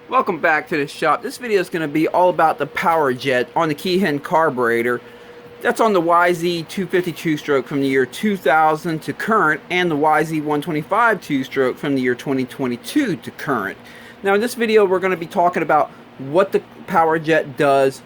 Welcome back to the shop. This video is going to be all about the Power Jet on the Keihin Carburetor. That's on the YZ250 two-stroke from the year 2000 to current, and the YZ125 two-stroke from the year 2022 to current. Now in this video we're going to be talking about what the Power Jet does,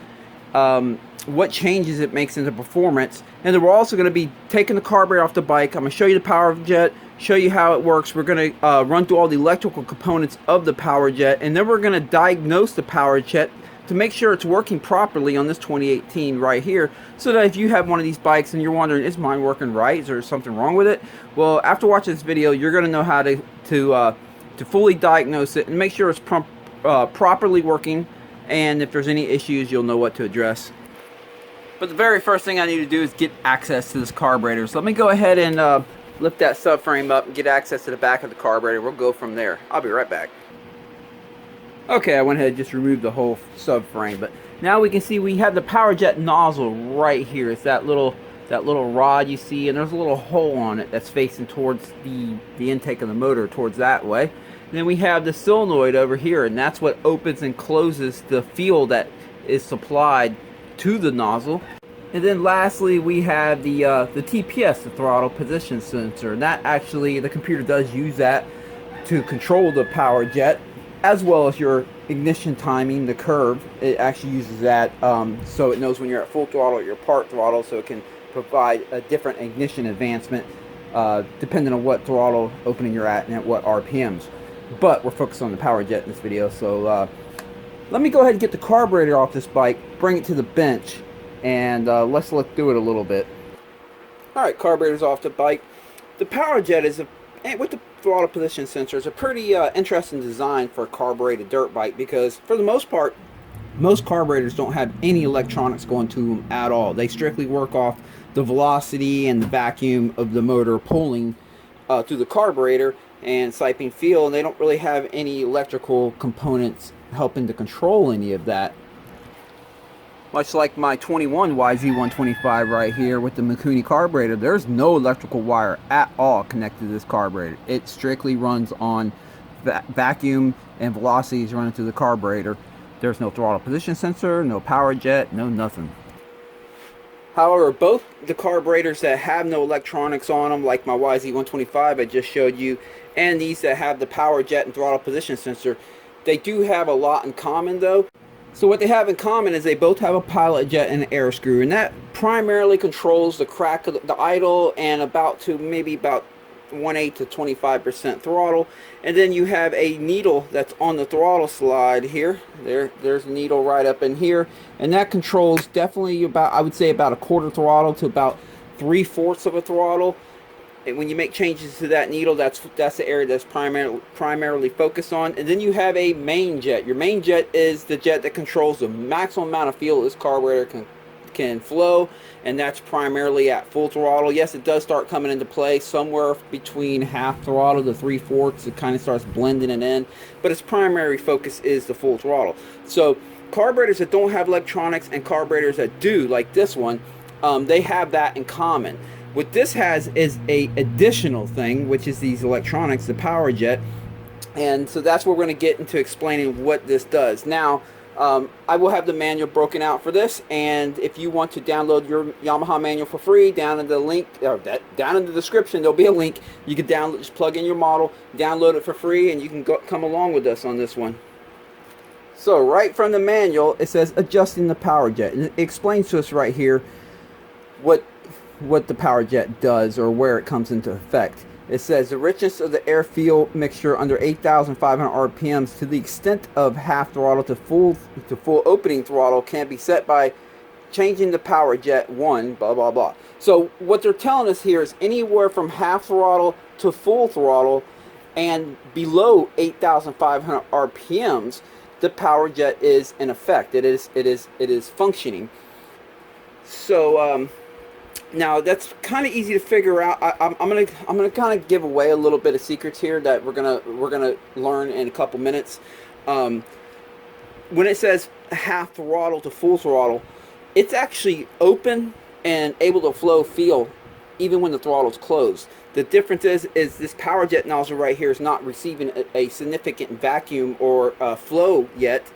what changes it makes into performance, and then we're also going to be taking the carburetor off the bike. I'm going to show you the Power Jet, show you how it works. We're going to run through all the electrical components of the Power Jet, and then we're going to diagnose the Power Jet to make sure it's working properly on this 2018 right here, so that if you have one of these bikes and you're wondering, is mine working right, is there something wrong with it? Well, after watching this video you're going to know how to fully diagnose it and make sure it's properly working, and if there's any issues you'll know what to address. But the very first thing I need to do is get access to this carburetor. So let me go ahead and lift that subframe up and get access to the back of the carburetor. We'll go from there. I'll be right back. Okay, I went ahead and just removed the whole subframe, but now we can see we have the Power Jet nozzle right here. It's that little rod you see, and there's a little hole on it that's facing towards the intake of the motor, towards that way. And then we have the solenoid over here, and that's what opens and closes the fuel that is supplied to the nozzle. And then lastly we have the TPS, the throttle position sensor, and that actually the computer does use that to control the Power Jet, as well as your ignition timing, the curve. It actually uses that so it knows when you're at full throttle or your part throttle, so it can provide a different ignition advancement depending on what throttle opening you're at and at what RPMs. But we're focused on the Power Jet in this video, so let me go ahead and get the carburetor off this bike, bring it to the bench, and let's look through it a little bit. Alright, carburetor's off the bike. The Power Jet is with the throttle position sensor, is a pretty interesting design for a carbureted dirt bike, because for the most part, most carburetors don't have any electronics going to them at all. They strictly work off the velocity and the vacuum of the motor pulling through the carburetor and siping fuel, and they don't really have any electrical components helping to control any of that. Much like my 21 YZ125 right here with the Mikuni carburetor, there's no electrical wire at all connected to this carburetor. It strictly runs on vacuum and velocities running through the carburetor. There's no throttle position sensor, no Power Jet, no nothing. However, both the carburetors that have no electronics on them, like my YZ125 I just showed you, and these that have the Power Jet and throttle position sensor, they do have a lot in common though. So what they have in common is they both have a pilot jet and an air screw, and that primarily controls the crack of the idle and maybe about 1/8 to 25% throttle. And then you have a needle that's on the throttle slide here. There's a needle right up in here, and that controls definitely about, I would say, about a quarter throttle to about 3/4 of a throttle. And when you make changes to that needle, that's the area that's primarily focused on. And then you have a main jet. Your main jet is the jet that controls the maximum amount of fuel this carburetor can flow, and that's primarily at full throttle. Yes, it does start coming into play somewhere between half throttle to 3/4. It kind of starts blending it in, but its primary focus is the full throttle. So carburetors that don't have electronics and carburetors that do, like this one, they have that in common. What this has is a additional thing, which is these electronics, the Power Jet, and so that's where we're going to get into explaining what this does. Now, I will have the manual broken out for this, and if you want to download your Yamaha manual for free, down in the link, or down in the description, there'll be a link. You can download, just plug in your model, download it for free, and you can come along with us on this one. So right from the manual, it says adjusting the Power Jet, and it explains to us right here what the Power Jet does, or where it comes into effect. It says the richness of the air fuel mixture under 8,500 RPMs to the extent of half throttle to full opening throttle can be set by changing the Power Jet 1 blah blah blah. So what they're telling us here is anywhere from half throttle to full throttle and below 8,500 RPMs, the Power Jet is in effect. It is functioning. So now that's kind of easy to figure out. I'm gonna kind of give away a little bit of secrets here that we're gonna learn in a couple minutes. When it says half throttle to full throttle, it's actually open and able to flow fuel even when the throttle's closed. The difference is this power jet nozzle right here is not receiving a significant vacuum or flow yet,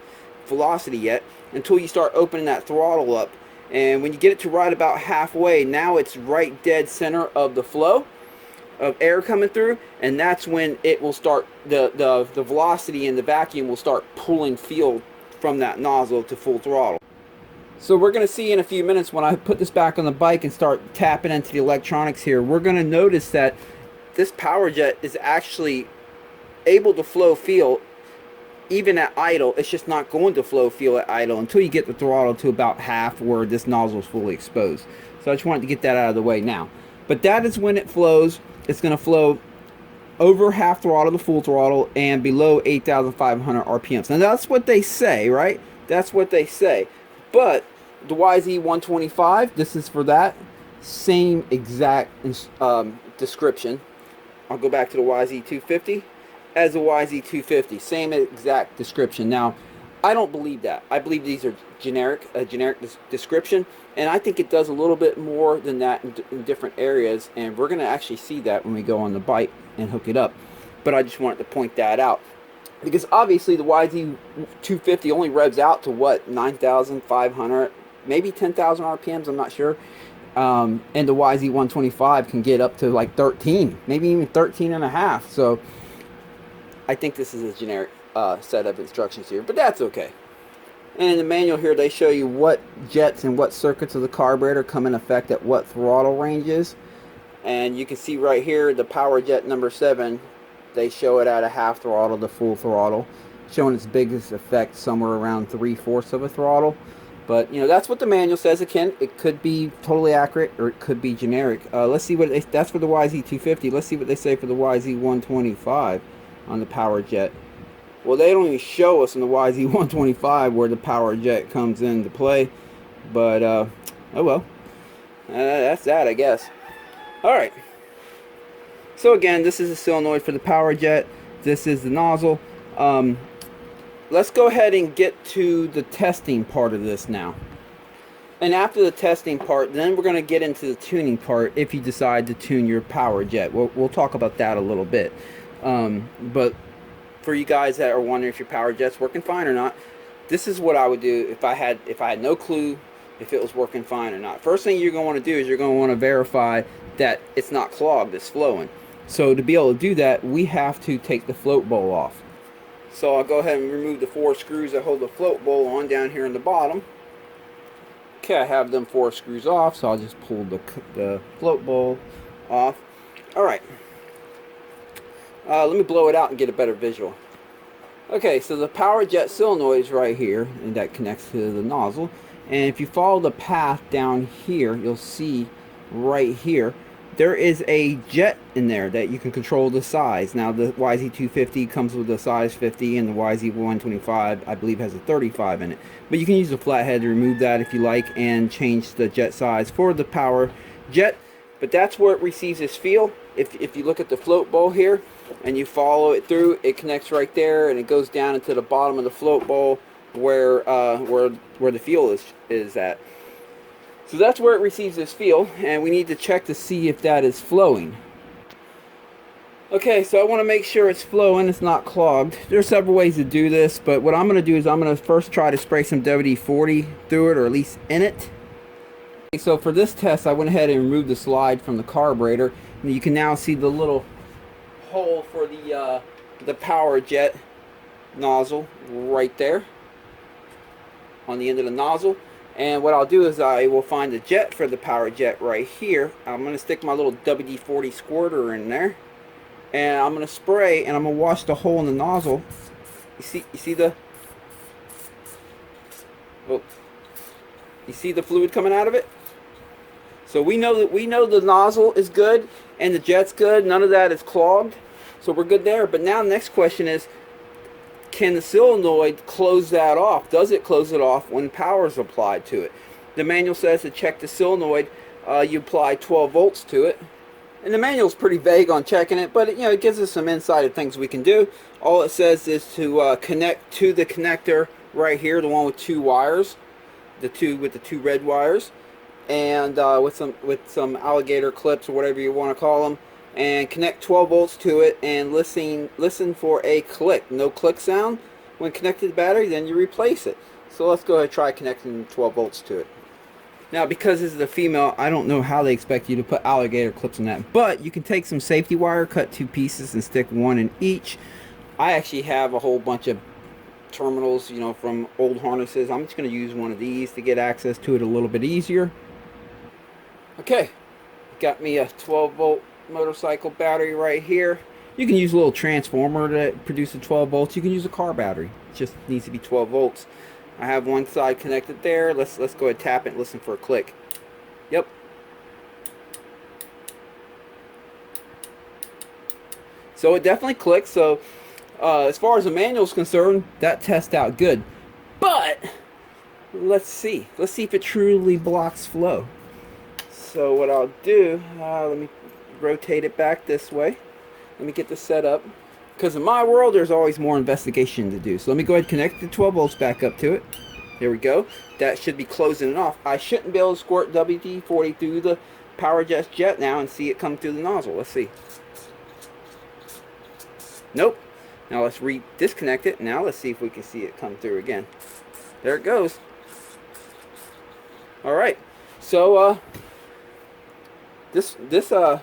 velocity yet, until you start opening that throttle up. And when you get it to right about halfway, now it's right dead center of the flow of air coming through, and that's when it will start, the velocity and the vacuum will start pulling fuel from that nozzle to full throttle. So we're going to see in a few minutes, when I put this back on the bike and start tapping into the electronics here, we're going to notice that this power jet is actually able to flow fuel even at idle. It's just not going to flow fuel at idle until you get the throttle to about half where this nozzle is fully exposed. So I just wanted to get that out of the way now. But that is when it flows. It's going to flow over half throttle to full throttle and below 8,500 RPMs. Now that's what they say, right? That's what they say. But the YZ125, this is for that same exact description. I'll go back to the YZ250 as the YZ250, same exact description. Now, I don't believe that. I believe these are a generic description, and I think it does a little bit more than that in different areas, and we're going to actually see that when we go on the bike and hook it up. But I just wanted to point that out, because obviously the YZ250 only revs out to what, 9,500, maybe 10,000 RPMs, I'm not sure. And the YZ125 can get up to like 13, maybe even 13 and a half. So I think this is a generic set of instructions here, but that's okay. And in the manual here, they show you what jets and what circuits of the carburetor come in effect at what throttle ranges. And you can see right here, the power jet number 7, they show it at a half throttle to full throttle, showing its biggest effect somewhere around 3/4 of a throttle. But you know, that's what the manual says. It could be totally accurate, or it could be generic. Let's see what that's for the YZ250. Let's see what they say for the YZ125 on the power jet. Well, they don't even show us in the YZ125 where the power jet comes into play, but oh well, that's that, I guess. Alright, so again, this is a solenoid for the power jet. This is the nozzle. Let's go ahead and get to the testing part of this now. And after the testing part, then we're going to get into the tuning part if you decide to tune your power jet. We'll talk about that a little bit. But for you guys that are wondering if your power jet's working fine or not, this is what I would do if I had no clue if it was working fine or not. First thing you're going to want to do is you're going to want to verify that it's not clogged, it's flowing. So to be able to do that, we have to take the float bowl off. So I'll go ahead and remove the 4 screws that hold the float bowl on down here in the bottom. Okay, I have them 4 screws off, so I'll just pull the float bowl off. Alright. Let me blow it out and get a better visual. Okay, so the power jet solenoid is right here, and that connects to the nozzle. And if you follow the path down here, you'll see right here, there is a jet in there that you can control the size. Now the YZ250 comes with a size 50, and the YZ125 I believe has a 35 in it. But you can use a flathead to remove that if you like and change the jet size for the power jet. But that's where it receives its fuel. If you look at the float bowl here and you follow it through, it connects right there, and it goes down into the bottom of the float bowl where the fuel is at. So that's where it receives its fuel, and we need to check to see if that is flowing. Okay, so I want to make sure it's flowing, it's not clogged. There's several ways to do this, but what I'm going to do is I'm going to first try to spray some WD-40 through it, or at least in it. Okay, so for this test, I went ahead and removed the slide from the carburetor, and you can now see the little hole for the power jet nozzle right there on the end of the nozzle. And what I'll do is I will find the jet for the power jet right here. I'm going to stick my little WD-40 squirter in there, and I'm going to spray, and I'm going to wash the hole in the nozzle. You see the fluid coming out of it? So we know the nozzle is good and the jet's good. None of that is clogged, so we're good there. But now the next question is, can the solenoid close that off? Does it close it off when power is applied to it? The manual says to check the solenoid, you apply 12 volts to it. And the manual is pretty vague on checking it, but it gives us some insight of things we can do. All it says is to connect to the connector right here, the one with 2 wires, the two red wires. and with some alligator clips or whatever you want to call them, and connect 12 volts to it and listen for a click. No click sound when connected to the battery, then you replace it. So let's go ahead and try connecting 12 volts to it. Now, because this is a female, I don't know how they expect you to put alligator clips on that, but you can take some safety wire, cut 2 pieces, and stick 1 in each. I actually have a whole bunch of terminals, you know, from old harnesses. I'm just going to use one of these to get access to it a little bit easier. Okay, got me a 12 volt motorcycle battery right here. You can use a little transformer to produce a 12 volts. You can use a car battery. It just needs to be 12 volts. I have one side connected there. Let's go ahead and tap it and listen for a click. Yep. So it definitely clicks. So as far as the manual is concerned, that tests out good. But let's see if it truly blocks flow. So what I'll do, let me rotate it back this way. Let me get this set up. Because in my world, there's always more investigation to do. So let me go ahead and connect the 12 volts back up to it. There we go. That should be closing it off. I shouldn't be able to squirt WD-40 through the Power Jet now and see it come through the nozzle. Let's see. Nope. Now let's disconnect it. Now let's see if we can see it come through again. There it goes. All right. So this what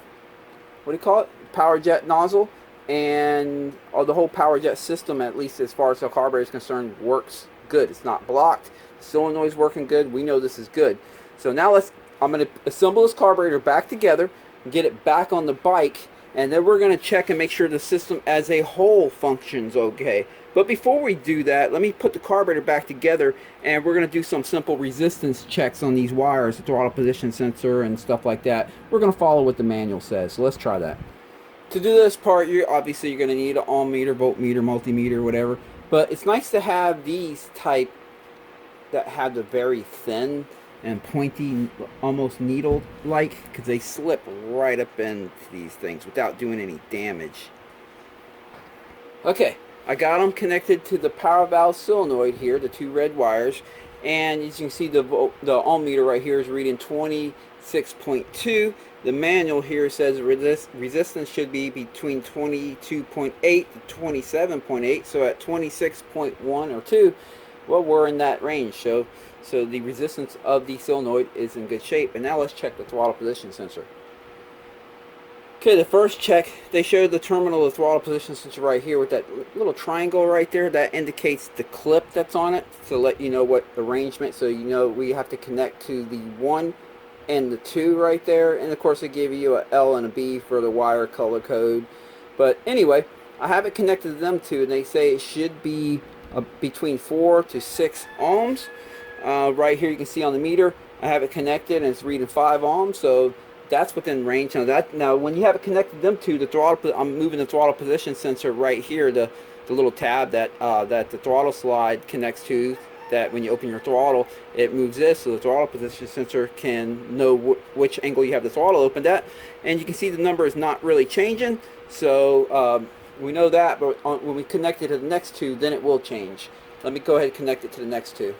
do you call it? Power Jet nozzle. And the whole Power Jet system, at least as far as the carburetor is concerned, works good. It's not blocked. The solenoid's working good. We know this is good. So now I'm going to assemble this carburetor back together and get it back on the bike, and then we're going to check and make sure the system as a whole functions okay. But before we do that, let me put the carburetor back together, and we're going to do some simple resistance checks on these wires, the throttle position sensor and stuff like that. We're going to follow what the manual says. So let's try that. To do this part, obviously you're going to need an ohm meter, voltmeter, multimeter, whatever. But it's nice to have these type that have the very thin and pointy, almost needle-like, because they slip right up into these things without doing any damage. Okay, I got them connected to the power valve solenoid here, the 2 red wires, and as you can see, the ohm meter right here is reading 26.2. The manual here says resistance should be between 22.8 to 27.8. So at 26.1 or 2, well, we're in that range. So the resistance of the solenoid is in good shape. And now let's check the throttle position sensor. Okay, the first check, they showed the terminal of the throttle position sensor right here with that little triangle right there. That indicates the clip that's on it to let you know what arrangement. So you know we have to connect to the 1 and the 2 right there, and of course they give you a L and a B for the wire color code. But anyway, I have it connected to them two, and they say it should be between 4 to 6 ohms. Right here you can see on the meter I have it connected and it's reading 5 ohms, so that's within range. Now when you have it connected to them two, the throttle, I'm moving the throttle position sensor right here, the little tab that the throttle slide connects to, that when you open your throttle, it moves this, so the throttle position sensor can know which angle you have the throttle opened at. And you can see the number is not really changing, so we know that, but when we connect it to the next two, then it will change. Let me go ahead and connect it to the next two.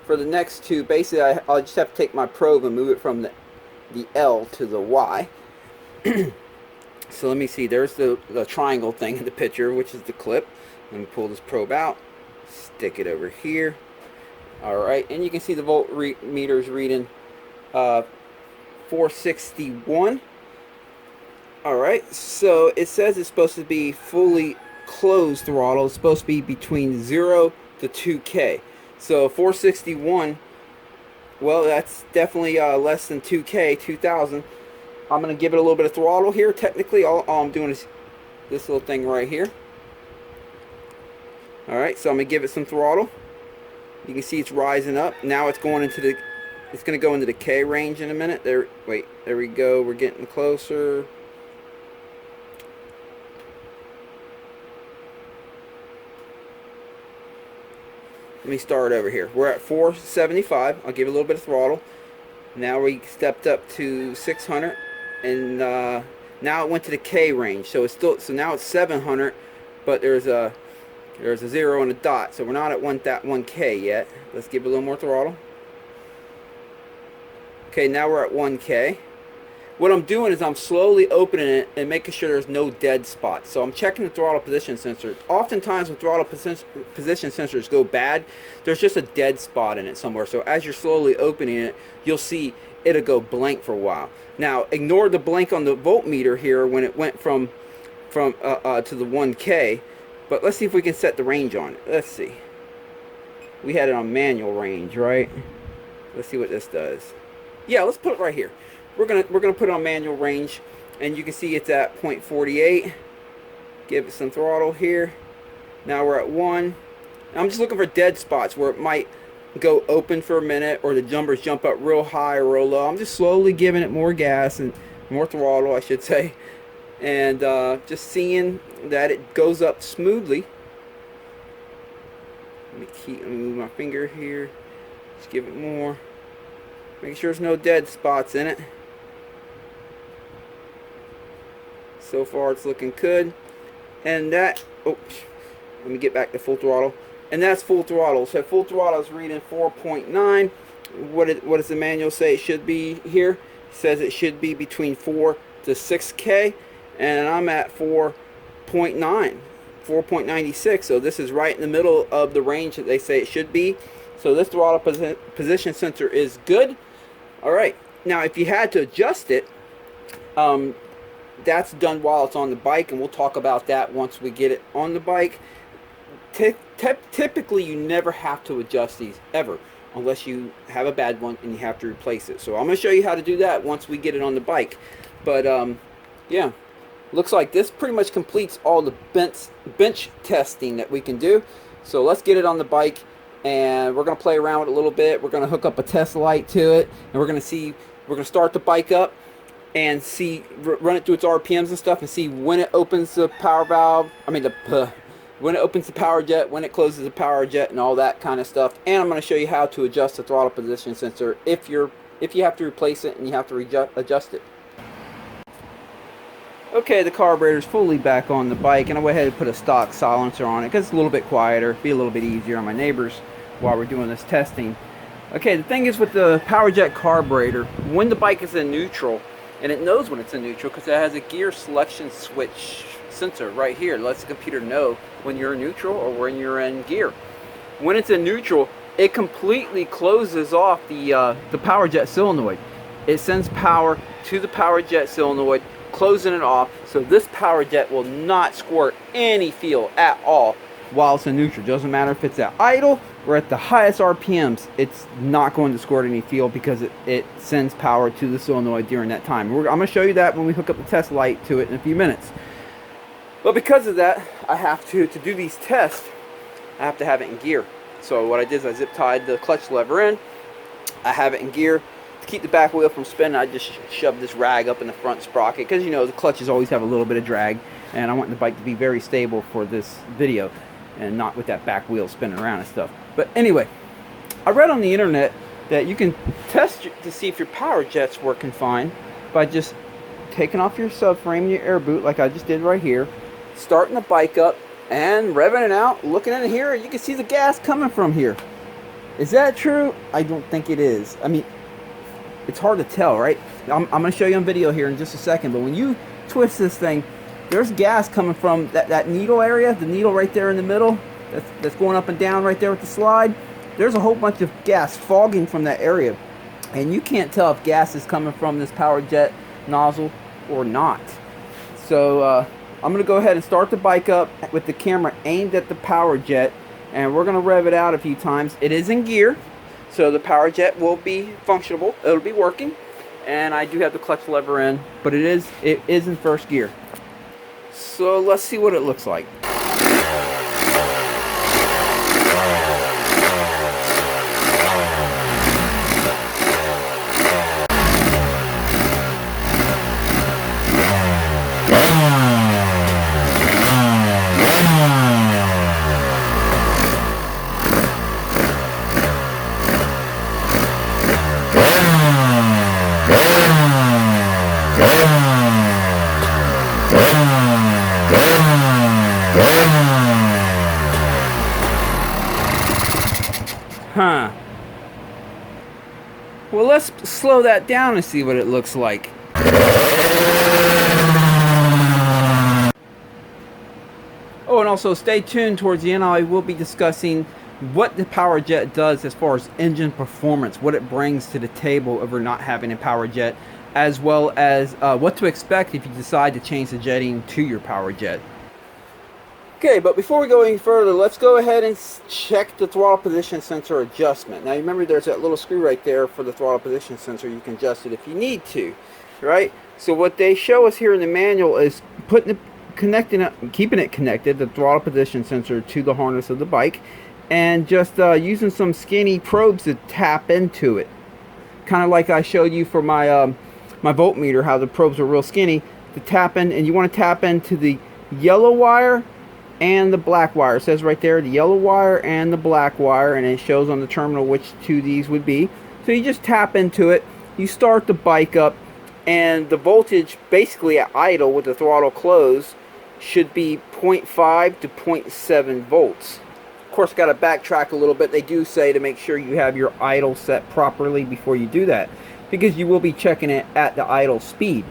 For the next two, basically I'll just have to take my probe and move it from the L to the Y. So let me see, there's the triangle thing in the picture, which is the clip. Let me pull this probe out, stick it over here. Alright, and you can see the voltmeters reading 461. Alright, so it says it's supposed to be fully closed throttle. It's supposed to be between 0 to 2K. So 461, well, that's definitely less than 2K, 2000. I'm going to give it a little bit of throttle here. Technically, all I'm doing is this little thing right here. Alright, so I'm going to give it some throttle. You can see it's rising up. Now it's going into it's going to go into the K range in a minute. There we go. We're getting closer. Let me start over here. We're at 475. I'll give it a little bit of throttle. Now we stepped up to 600, and now it went to the K range. So it's now it's 700, but there's a 0 and a dot, so we're not at that 1K yet. Let's give it a little more throttle. Okay, now we're at 1K. What I'm doing is I'm slowly opening it and making sure there's no dead spots. So I'm checking the throttle position sensor. Oftentimes when throttle position sensors go bad, there's just a dead spot in it somewhere. So as you're slowly opening it, you'll see it'll go blank for a while. Now ignore the blank on the voltmeter here when it went from to the 1K. But let's see if we can set the range on it. Let's see. We had it on manual range, right? Let's see what this does. Yeah, let's put it right here. We're gonna put it on manual range, and you can see it's at 0.48. Give it some throttle here. Now we're at 1. I'm just looking for dead spots where it might go open for a minute, or the jumpers jump up real high or real low. I'm just slowly giving it more gas and more throttle, I should say, and just seeing that it goes up smoothly. Let me move my finger here. Just give it more. Make sure there's no dead spots in it. So far it's looking good. And that, oh, let me get back to full throttle. And that's full throttle. So full throttle is reading 4.9. What does the manual say it should be here? It says it should be between 4 to 6K. And I'm at 4.9, 4.96. So this is right in the middle of the range that they say it should be. So this throttle position sensor is good. Alright, now if you had to adjust it, that's done while it's on the bike, and we'll talk about that once we get it on the bike. Typically you never have to adjust these ever, unless you have a bad one and you have to replace it. So I'm going to show you how to do that once we get it on the bike. But yeah, looks like this pretty much completes all the bench testing that we can do. So let's get it on the bike, and we're going to play around with it a little bit. We're going to hook up a test light to it, and we're going to start the bike up and see, run it through its RPMs and stuff, and see when it opens the power valve, when it opens the power jet, when it closes the power jet, and all that kind of stuff. And I'm going to show you how to adjust the throttle position sensor if you have to replace it and you have to adjust it. Okay, the carburetor is fully back on the bike, and I went ahead and put a stock silencer on it because it's a little bit quieter, be a little bit easier on my neighbors while we're doing this testing. Okay, the thing is with the power jet carburetor, when the bike is in neutral, and it knows when it's in neutral because it has a gear selection switch sensor right here. It lets the computer know when you're in neutral or when you're in gear. When it's in neutral, it completely closes off the power jet solenoid. It sends power to the power jet solenoid, closing it off, so this power jet will not squirt any fuel at all while it's in neutral. Doesn't matter if it's at idle or at the highest RPMs, it's not going to squirt any fuel because it sends power to the solenoid during that time. I'm going to show you that when we hook up the test light to it in a few minutes. But because of that, I have to do these tests, I have to have it in gear. So what I did is I zip tied the clutch lever in. I have it in gear. To keep the back wheel from spinning, I just shoved this rag up in the front sprocket because, you know, the clutches always have a little bit of drag, and I want the bike to be very stable for this video and not with that back wheel spinning around and stuff. But anyway, I read on the internet that you can test to see if your power jet's working fine by just taking off your subframe and your air boot like I just did right here, starting the bike up and revving it out, looking in here, you can see the gas coming from here. Is that true? I don't think it is. I mean, it's hard to tell, right? I'm going to show you on video here in just a second, but when you twist this thing, there's gas coming from that needle area, the needle right there in the middle, that's going up and down right there with the slide. There's a whole bunch of gas fogging from that area, and you can't tell if gas is coming from this power jet nozzle or not. So I'm going to go ahead and start the bike up with the camera aimed at the power jet, and we're going to rev it out a few times. It is in gear, so the power jet will be functionable. It'll be working, and I do have the clutch lever in, but it is in first gear. So let's see what it looks like. Well, let's slow that down and see what it looks like. Oh, and also stay tuned towards the end. I will be discussing what the Power Jet does as far as engine performance, what it brings to the table over not having a Power Jet, as well as what to expect if you decide to change the jetting to your Power Jet. Okay, but before we go any further, let's go ahead and check the throttle position sensor adjustment. Now, remember there's that little screw right there for the throttle position sensor. You can adjust it if you need to, right? So what they show us here in the manual is keeping it connected, the throttle position sensor, to the harness of the bike, and just using some skinny probes to tap into it. Kind of like I showed you for my my voltmeter, how the probes are real skinny to tap in, and you want to tap into the yellow wire and the black wire. It says right there the yellow wire and the black wire, and it shows on the terminal which two these would be. So you just tap into it, you start the bike up, and the voltage basically at idle with the throttle closed should be 0.5 to 0.7 volts. Of course, got to backtrack a little bit. They do say to make sure you have your idle set properly before you do that, because you will be checking it at the idle speed.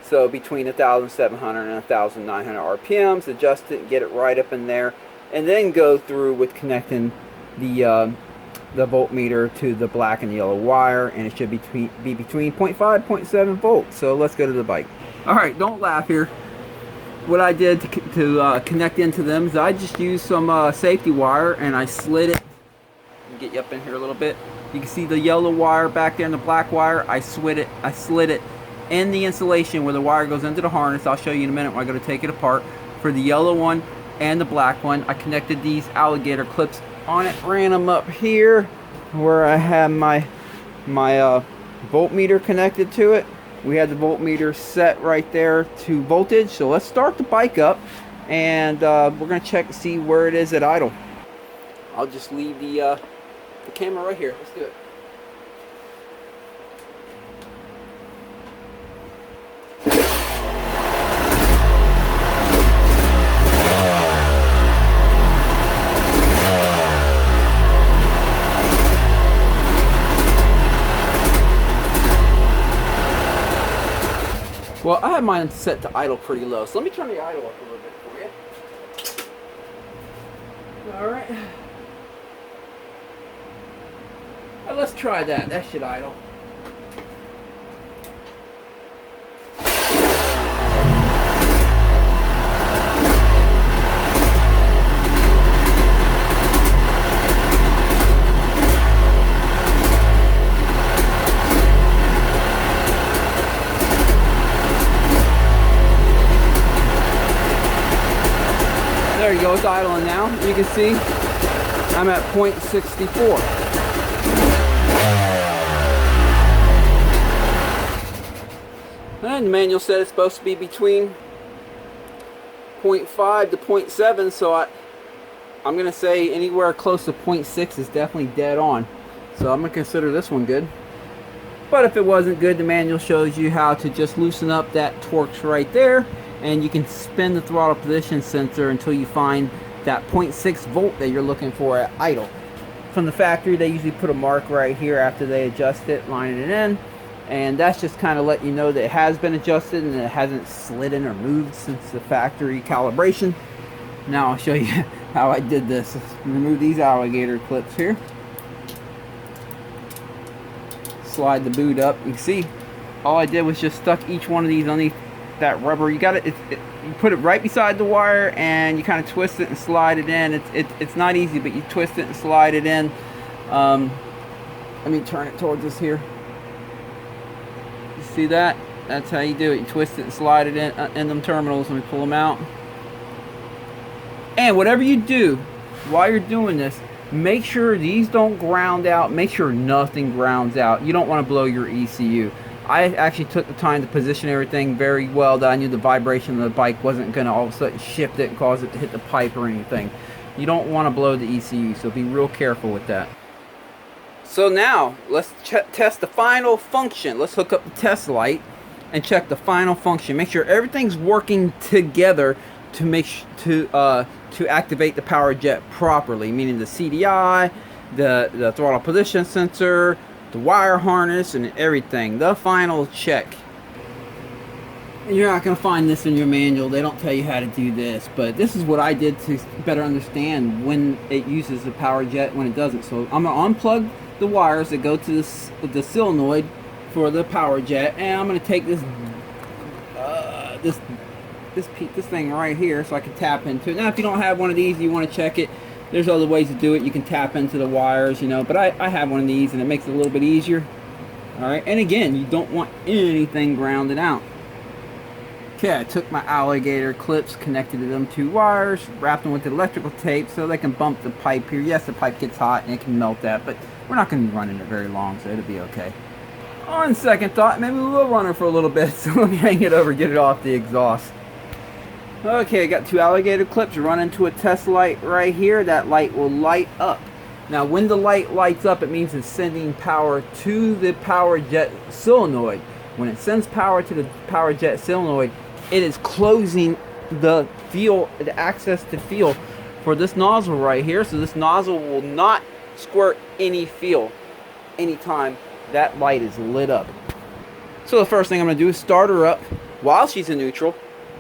So between 1,700 and 1,900 RPMs, adjust it, get it right up in there, and then go through with connecting the voltmeter to the black and yellow wire, and it should be between 0.5 0.7 volts. So let's go to the bike. All right, don't laugh here. What I did to connect into them is I just used some safety wire, and I slid it. Get you up in here a little bit. You can see the yellow wire back there and the black wire. I slid it in the insulation where the wire goes into the harness. I'll show you in a minute when I go to take it apart. For the yellow one and the black one, I connected these alligator clips on it, ran them up here where I have my voltmeter connected to it. We had the voltmeter set right there to voltage. So let's start the bike up, and we're going to check to see where it is at idle. I'll just leave the camera right here. Let's do it. Well, I have mine set to idle pretty low, so let me turn the idle up a little bit for you. Alright. Well, let's try that. That should idle. There you go, it's idling now. You can see I'm at 0.64. And the manual said it's supposed to be between 0.5 to 0.7, so I'm going to say anywhere close to 0.6 is definitely dead on. So I'm going to consider this one good. But if it wasn't good, the manual shows you how to just loosen up that Torx right there, and you can spin the throttle position sensor until you find that 0.6 volt that you're looking for at idle. From the factory, they usually put a mark right here after they adjust it, lining it in, and that's just kind of let you know that it has been adjusted and it hasn't slidden or moved since the factory calibration. Now I'll show you how I did this. Let's remove these alligator clips here. Slide the boot up. You can see all I did was just stuck each one of these underneath that rubber. You got it, you put it right beside the wire, and you kind of twist it and slide it in. It's not easy, but you twist it and slide it in. Let me turn it towards us here. You see that? That's how you do it. You twist it and slide it in them terminals. Let me pull them out. And whatever you do while you're doing this, make sure these don't ground out. Make sure nothing grounds out. You don't want to blow your ECU. I actually took the time to position everything very well, that I knew the vibration of the bike wasn't going to all of a sudden shift it and cause it to hit the pipe or anything. You don't want to blow the ECU, so be real careful with that. So now, let's test the final function. Let's hook up the test light and check the final function. Make sure everything's working together to activate the Power Jet properly, meaning the CDI, the throttle position sensor, the wire harness and everything. The final check. You're not going to find this in your manual. They don't tell you how to do this, but this is what I did to better understand when it uses the power jet, when it doesn't. So I'm going to unplug the wires that go to the solenoid for the power jet, and I'm going to take this this thing right here so I can tap into it. Now if you don't have one of these, you want to check it, there's other ways to do it. You can tap into the wires, you know, but I have one of these and it makes it a little bit easier. Alright, and again, you don't want anything grounded out. Okay, I took my alligator clips, connected to them 2 wires, wrapped them with electrical tape so they can bump the pipe here. Yes, the pipe gets hot and it can melt that, but we're not going to be running it very long, so it'll be okay. On second thought, maybe we will run it for a little bit, so let me hang it over, get it off the exhaust. Okay, I got 2 alligator clips running to a test light right here. That light will light up. Now when the light lights up, it means it's sending power to the power jet solenoid. When it sends power to the power jet solenoid, it is closing the access to fuel for this nozzle right here. So this nozzle will not squirt any fuel anytime that light is lit up. So the first thing I'm going to do is start her up while she's in neutral.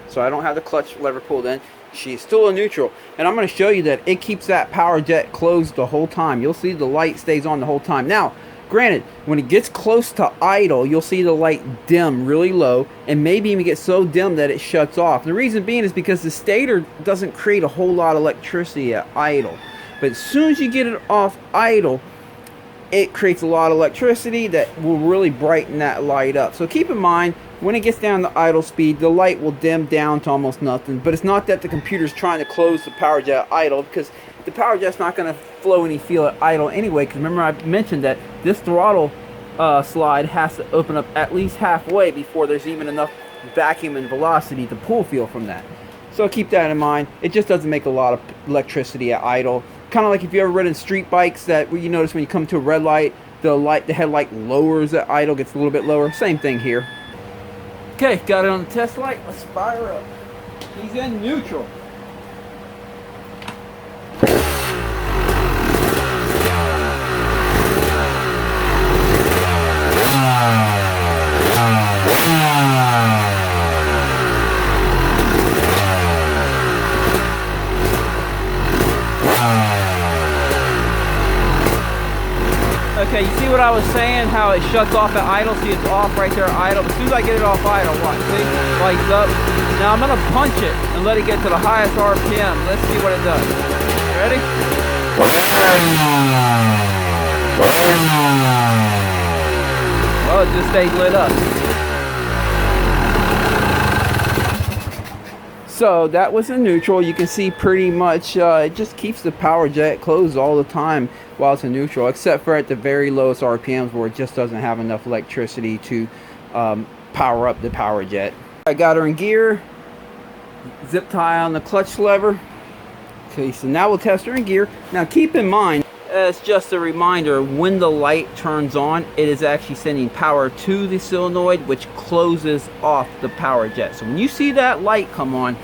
So I don't have the clutch lever pulled in. She's still in neutral. And I'm going to show you that it keeps that power jet closed the whole time. You'll see the light stays on the whole time. Now, granted, when it gets close to idle, you'll see the light dim really low and maybe even get so dim that it shuts off. The reason being is because the stator doesn't create a whole lot of electricity at idle. But as soon as you get it off idle, it creates a lot of electricity that will really brighten that light up. So keep in mind, when it gets down to idle speed, the light will dim down to almost nothing. But it's not that the computer's trying to close the power jet at idle, because the power jet's not going to flow any fuel at idle anyway. Because remember I mentioned that this throttle slide has to open up at least halfway before there's even enough vacuum and velocity to pull fuel from that. So keep that in mind. It just doesn't make a lot of electricity at idle. Kind of like if you ever ridden street bikes, that you notice when you come to a red light, the headlight lowers at idle, gets a little bit lower. Same thing here. Okay, got it on the test light. Let's fire up. He's in neutral. Okay, you see what I was saying, how it shuts off at idle? See, it's off right there at idle. As soon as I get it off idle, watch, see? Lights up. Now I'm going to punch it and let it get to the highest RPM. Let's see what it does. Ready? Well, it just stayed lit up. So that was in neutral. You can see pretty much it just keeps the power jet closed all the time while it's in neutral, except for at the very lowest RPMs where it just doesn't have enough electricity to power up the power jet. I got her in gear, zip tie on the clutch lever. Okay, so now we'll test her in gear. Now keep in mind, it's just a reminder, when the light turns on, it is actually sending power to the solenoid, which closes off the power jet. So when you see that light come on,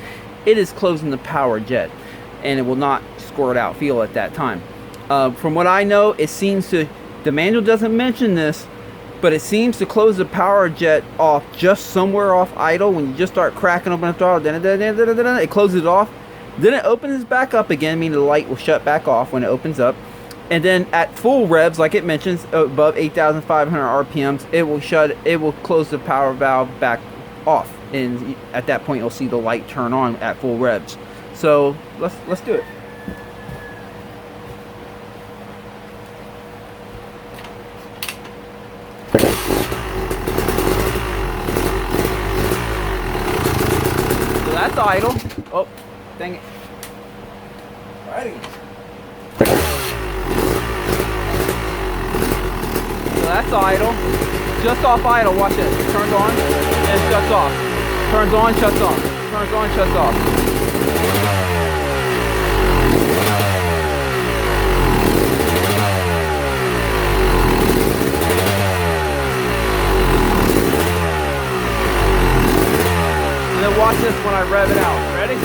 it is closing the power jet, and it will not squirt out fuel at that time. From what I know, it seems to, the manual doesn't mention this, but it seems to close the power jet off just somewhere off idle. When you just start cracking open the throttle, it closes it off. Then it opens back up again, meaning the light will shut back off when it opens up. And then at full revs, like it mentions, above 8,500 RPMs, it will close the power valve back off. And at that point, you'll see the light turn on at full revs. So let's do it. So that's idle. Oh, dang it. Alrighty. So that's idle. Just off idle, watch it. Turns on and shuts off. Turns on, shuts off. Turns on, shuts off. And then watch this when I rev it out. Ready?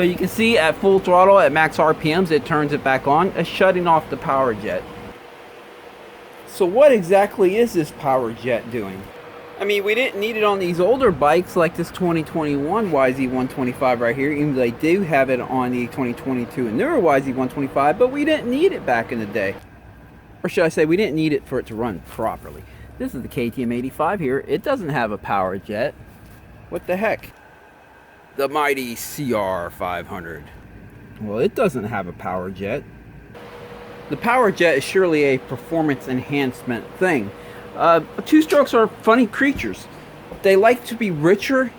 So you can see at full throttle at max RPMs, it turns it back on, shutting off the power jet. So what exactly is this power jet doing? I mean, we didn't need it on these older bikes like this 2021 YZ125 right here, even though they do have it on the 2022 and newer YZ125, but we didn't need it back in the day. Or should I say, we didn't need it for it to run properly. This is the KTM85 here. It doesn't have a power jet. What the heck? The mighty CR500. Well, it doesn't have a power jet. The power jet is surely a performance enhancement thing. Two-strokes are funny creatures. They like to be richer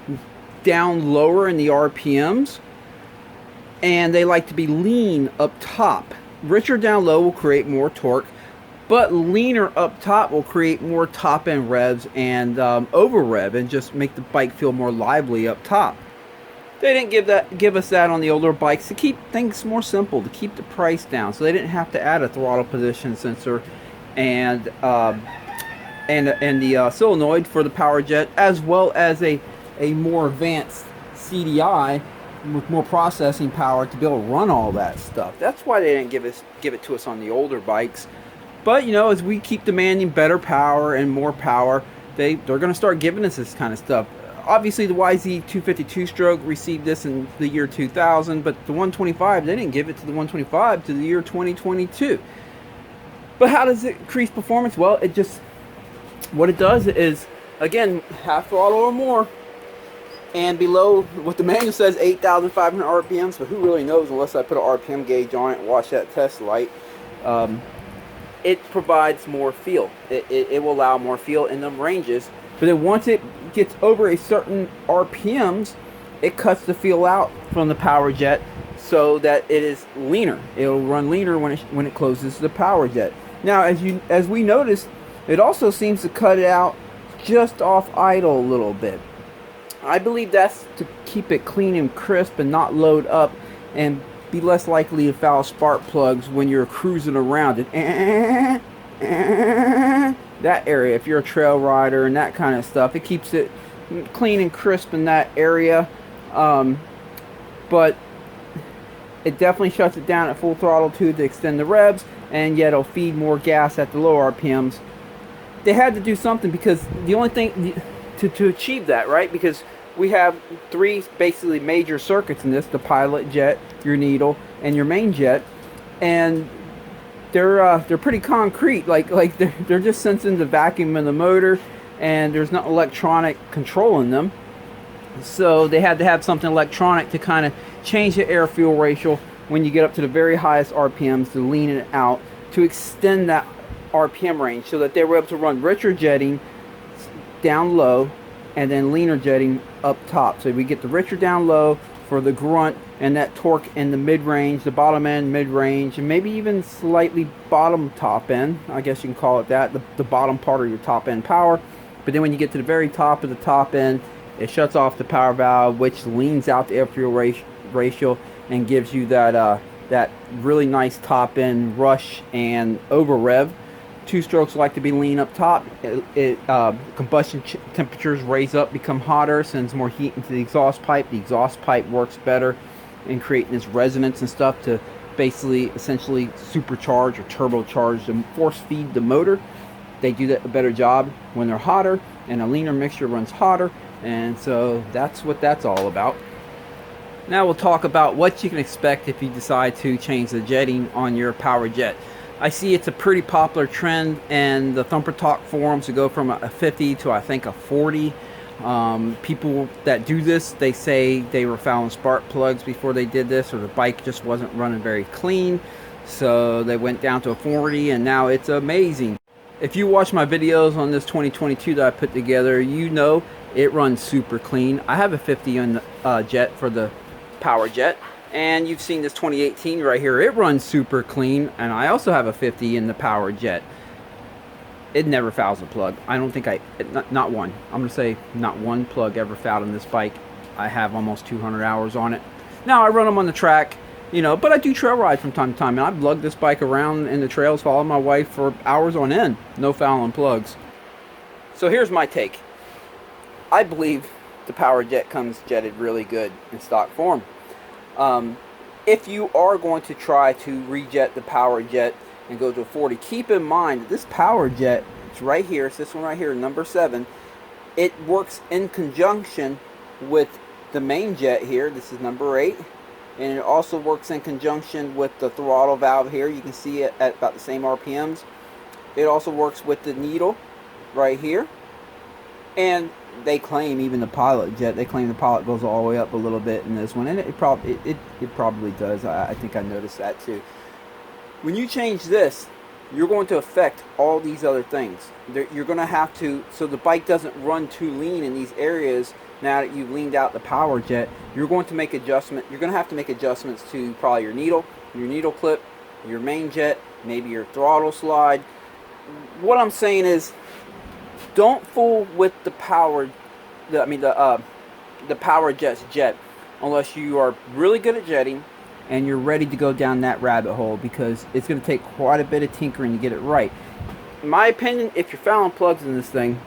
down lower in the RPMs, and they like to be lean up top. Richer down low will create more torque, but leaner up top will create more top-end revs and over-rev and just make the bike feel more lively up top. They didn't give us that on the older bikes to keep things more simple, to keep the price down. So they didn't have to add a throttle position sensor and the solenoid for the power jet, as well as a more advanced CDI with more processing power to be able to run all that stuff. That's why they didn't give it to us on the older bikes. But you know, as we keep demanding better power and more power, they're going to start giving us this kind of stuff. Obviously, the YZ250 two-stroke received this in the year 2000, but the 125, they didn't give it to the 125 to the year 2022. But how does it increase performance? Well, what it does is, again, half throttle or more, and below what the manual says, 8,500 RPMs, but who really knows unless I put an RPM gauge on it and watch that test light. It provides more feel. It will allow more feel in them ranges. But then once it gets over a certain RPMs, it cuts the feel out from the power jet so that it is leaner. It'll run leaner when it closes the power jet. Now, as we noticed, it also seems to cut it out just off idle a little bit. I believe that's to keep it clean and crisp and not load up and be less likely to foul spark plugs when you're cruising around it. That area, if you're a trail rider and that kind of stuff, it keeps it clean and crisp in that area. But it definitely shuts it down at full throttle too to extend the revs, and yet it'll feed more gas at the low RPMs. They had to do something, because the only thing to achieve that, right? Because we have three basically major circuits in this: the pilot jet, your needle, and your main jet, and they're pretty concrete. Like they're just sensing the vacuum in the motor, and there's not electronic control in them. So they had to have something electronic to kind of change the air fuel ratio when you get up to the very highest RPMs, to lean it out, to extend that RPM range, so that they were able to run richer jetting down low and then leaner jetting up top. So we get the richer down low for the grunt, and that torque in the mid-range, the bottom end, mid-range, and maybe even slightly bottom top end. I guess you can call it that, the bottom part of your top end power. But then when you get to the very top of the top end, it shuts off the power valve, which leans out the air fuel ratio and gives you that really nice top end rush and over rev. Two strokes like to be lean up top. Combustion temperatures raise up, become hotter, sends more heat into the exhaust pipe. The exhaust pipe works better in creating this resonance and stuff to basically essentially supercharge or turbocharge and force feed the motor. They do that a better job when they're hotter, and a leaner mixture runs hotter, and so that's what that's all about. Now we'll talk about what you can expect if you decide to change the jetting on your power jet. I see it's a pretty popular trend, and the Thumper Talk forums to go from a 50 to I think a 40. People that do this, they say they were fouling spark plugs before they did this, or the bike just wasn't running very clean, so they went down to a 40, and now it's amazing. If you watch my videos on this 2022 that I put together, you know it runs super clean. I have a 50 on the jet for the power jet, and you've seen this 2018 right here. It runs super clean, and I also have a 50 in the power jet. It never fouls a plug. I don't think not one. I'm gonna say not one plug ever fouled on this bike. I have almost 200 hours on it. Now I run them on the track, you know, but I do trail ride from time to time, and I've lugged this bike around in the trails, following my wife for hours on end. No fouling plugs. So here's my take. I believe the power jet comes jetted really good in stock form. If you are going to try to rejet the Power Jet and go to a 40, keep in mind that this Power Jet, it's right here, it's this one right here, number 7. It works in conjunction with the main jet here. This is number 8. And it also works in conjunction with the throttle valve here. You can see it at about the same RPMs. It also works with the needle right here. And they claim, even the pilot jet, they claim the pilot goes all the way up a little bit in this one. And it probably does. I think I noticed that too. When you change this, you're going to affect all these other things. You're going to have to, so the bike doesn't run too lean in these areas. Now that you've leaned out the Power Jet, you're going to make adjustment. You're going to have to make adjustments to probably your needle clip, your main jet, maybe your throttle slide. What I'm saying is, don't fool with the Power Jet's jet unless you are really good at jetting and you're ready to go down that rabbit hole, because it's going to take quite a bit of tinkering to get it right. In my opinion, if you're fouling plugs in this thing,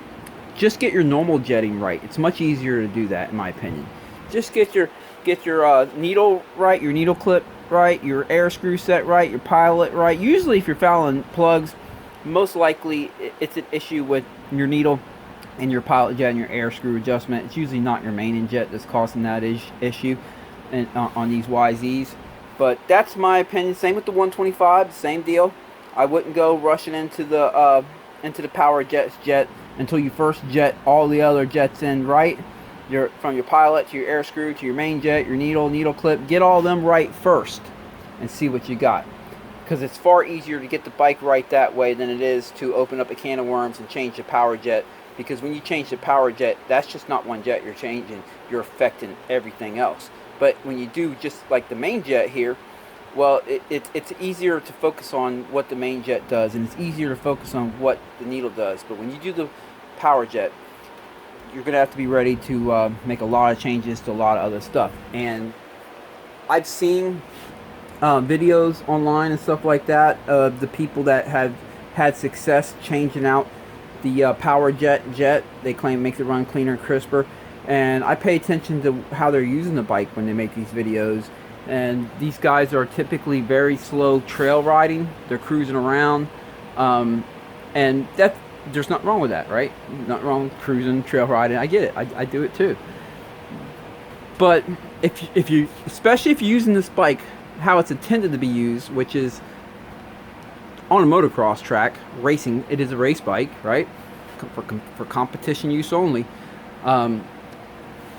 just get your normal jetting right. It's much easier to do that, in my opinion. Just get your needle right, your needle clip right, your air screw set right, your pilot right. Usually if you're fouling plugs, most likely it's an issue with your needle and your pilot jet and your air screw adjustment. It's usually not your main jet that's causing that issue on these YZs. But that's my opinion. Same with the 125, same deal. I wouldn't go rushing into the Power Jet's jet until you first jet all the other jets in right. From your pilot to your air screw to your main jet, your needle clip. Get all them right first and see what you got. Because it's far easier to get the bike right that way than it is to open up a can of worms and change the Power Jet. Because when you change the Power Jet, that's just not one jet you're changing. You're affecting everything else. But when you do just like the main jet here, well, it's easier to focus on what the main jet does, and it's easier to focus on what the needle does. But when you do the Power Jet, you're going to have to be ready to make a lot of changes to a lot of other stuff. And I've seen videos online and stuff like that of the people that have had success changing out the Power Jet. They claim makes it run cleaner and crisper. And I pay attention to how they're using the bike when they make these videos. And these guys are typically very slow trail riding. They're cruising around. And there's nothing wrong with that, right? Nothing wrong with cruising, trail riding. I get it. I do it too. But especially if you're using this bike how it's intended to be used, which is on a motocross track, racing. It is a race bike, right? For competition use only.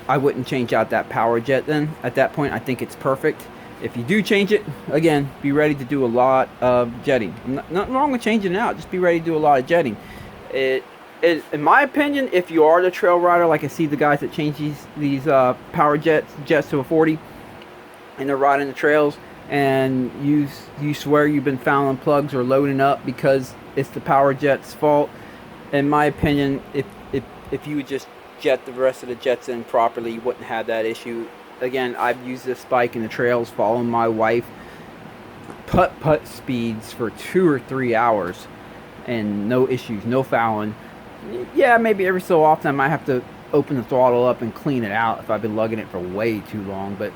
I wouldn't change out that Power Jet then. At that point, I think it's perfect. If you do change it, again, be ready to do a lot of jetting. Nothing wrong with changing it out. Just be ready to do a lot of jetting. In my opinion, if you are the trail rider, like I see the guys that change these Power Jets to a 40, and they're riding the trails, and you swear you've been fouling plugs or loading up because it's the Power Jet's fault. In my opinion, if you would just jet the rest of the jets in properly, you wouldn't have that issue. Again, I've used this bike in the trails following my wife putt speeds for 2 or 3 hours and no issues, no fouling. Yeah, maybe every so often I might have to open the throttle up and clean it out if I've been lugging it for way too long, but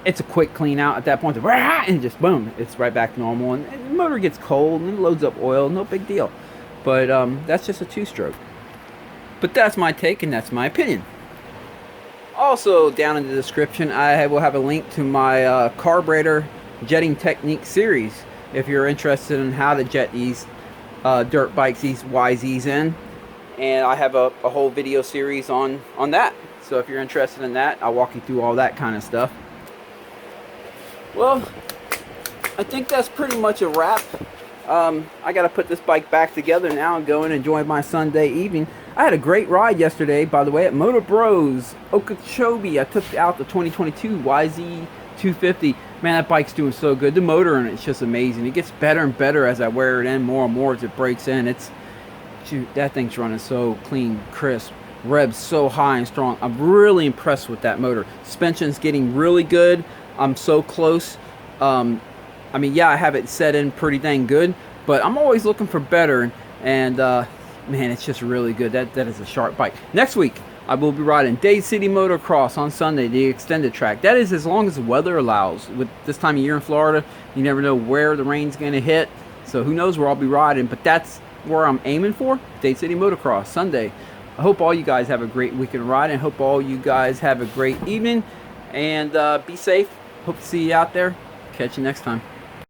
it's a quick clean out at that point, and just boom, it's right back to normal, and the motor gets cold and it loads up oil, no big deal. But that's just a 2-stroke. But that's my take and that's my opinion. Also, down in the description, I will have a link to my Carburetor jetting technique series if you're interested in how to jet these dirt bikes, these YZs in. And I have a whole video series on that. So if you're interested in that, I'll walk you through all that kind of stuff. Well, I think that's pretty much a wrap. I got to put this bike back together now and go and enjoy my Sunday evening. I had a great ride yesterday, by the way, at Motor Bros, Okeechobee. I took out the 2022 YZ250. Man, that bike's doing so good. The motor in it's just amazing. It gets better and better as I wear it in more and more as it breaks in. Shoot, that thing's running so clean, crisp. Revs so high and strong. I'm really impressed with that motor. Suspension's getting really good. I'm so close. I mean, yeah, I have it set in pretty dang good, but I'm always looking for better. And man, it's just really good. That is a sharp bike. Next week, I will be riding Dade City Motocross on Sunday, the extended track. That is as long as the weather allows. With this time of year in Florida, you never know where the rain's going to hit. So who knows where I'll be riding, but that's where I'm aiming for. Dade City Motocross Sunday. I hope all you guys have a great weekend riding. I hope all you guys have a great evening. And be safe. Hope to see you out there. Catch you next time.